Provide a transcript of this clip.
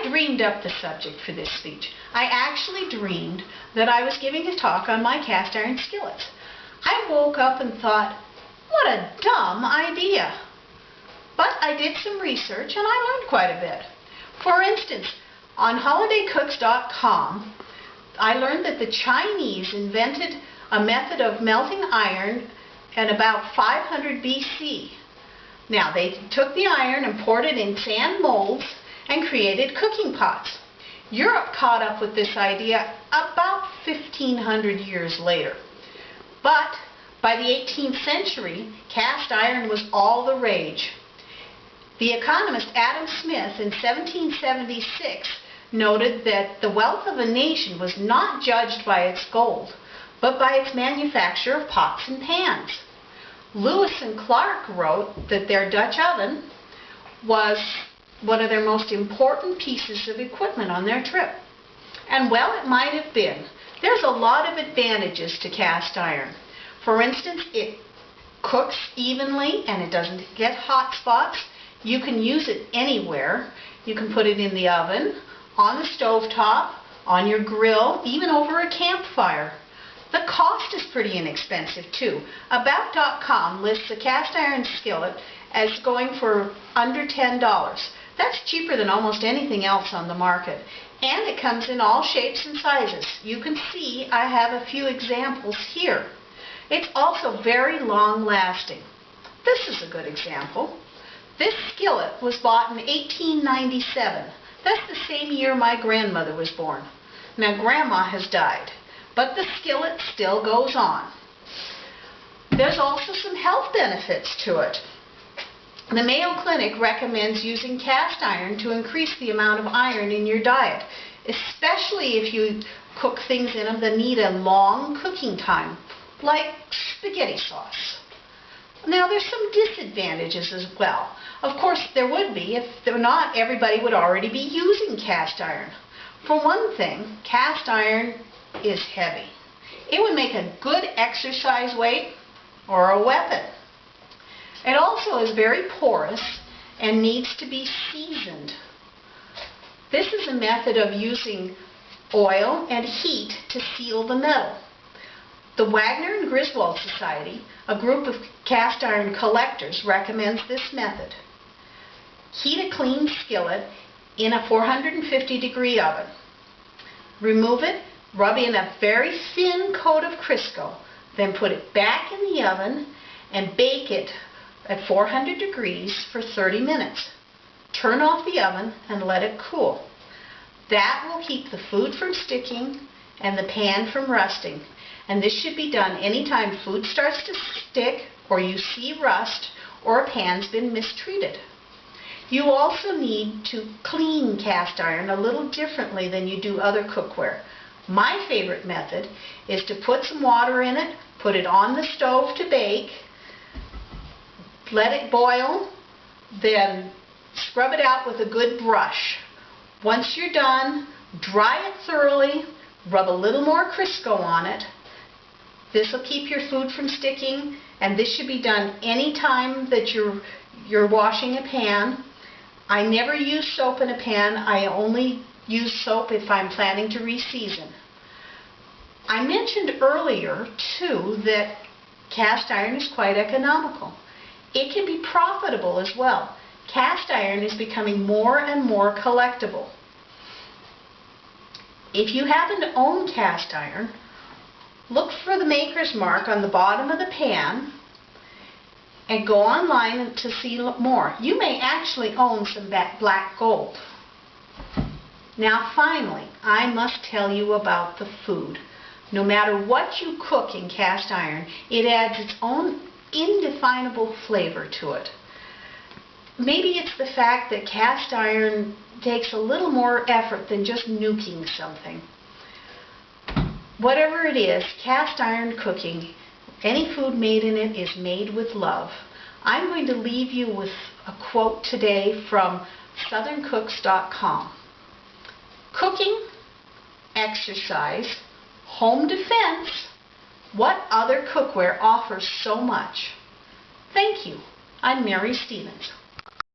dreamed up the subject for this speech. I actually dreamed that I was giving a talk on my cast iron skillets. I woke up and thought, what a dumb idea. But I did some research and I learned quite a bit. For instance, on holidaykooks.com, I learned that the Chinese invented a method of melting iron in about 500 BC. Now, they took the iron and poured it in sand molds and created cooking pots. Europe caught up with this idea about 1,500 years later. But by the 18th century, cast iron was all the rage. The economist Adam Smith in 1776 noted that the wealth of a nation was not judged by its gold, but by its manufacture of pots and pans. Lewis and Clark wrote that their Dutch oven was one of their most important pieces of equipment on their trip. And well, it might have been. There's a lot of advantages to cast iron. For instance, it cooks evenly and it doesn't get hot spots. You can use it anywhere. You can put it in the oven, on the stovetop, on your grill, even over a campfire. The cost is pretty inexpensive too. About.com lists a cast iron skillet as going for under $10. That's cheaper than almost anything else on the market. And it comes in all shapes and sizes. You can see I have a few examples here. It's also very long lasting. This is a good example. This skillet was bought in 1897. That's the same year my grandmother was born. Now, Grandma has died, but the skillet still goes on. There's also some health benefits to it. The Mayo Clinic recommends using cast iron to increase the amount of iron in your diet, especially if you cook things in them that need a long cooking time, like spaghetti sauce. Now, there's some disadvantages as well. Of course, there would be. If they're not, everybody would already be using cast iron. For one thing, cast iron is heavy. It would make a good exercise weight or a weapon. It also is very porous and needs to be seasoned. This is a method of using oil and heat to seal the metal. The Wagner and Griswold Society, a group of cast iron collectors, recommends this method. Heat a clean skillet in a 450-degree oven. Remove it, rub in a very thin coat of Crisco, then put it back in the oven and bake it at 400 degrees for 30 minutes. Turn off the oven and let it cool. That will keep the food from sticking and the pan from rusting. And this should be done anytime food starts to stick or you see rust or a pan's been mistreated. You also need to clean cast iron a little differently than you do other cookware. My favorite method is to put some water in it, put it on the stove to bake, let it boil, then scrub it out with a good brush. Once you're done, dry it thoroughly, rub a little more Crisco on it. This will keep your food from sticking, and this should be done any time that you're washing a pan. I never use soap in a pan. I only use soap if I'm planning to reseason. I mentioned earlier, too, that cast iron is quite economical. It can be profitable as well. Cast iron is becoming more and more collectible. If you happen to own cast iron, look for the maker's mark on the bottom of the pan and go online to see more. You may actually own some black gold. Now finally, I must tell you about the food. No matter what you cook in cast iron, it adds its own indefinable flavor to it. Maybe it's the fact that cast iron takes a little more effort than just nuking something. Whatever it is, cast iron cooking, any food made in it is made with love. I'm going to leave you with a quote today from southerncooks.com. Cooking, exercise, home defense, what other cookware offers so much? Thank you. I'm Mary Stevens.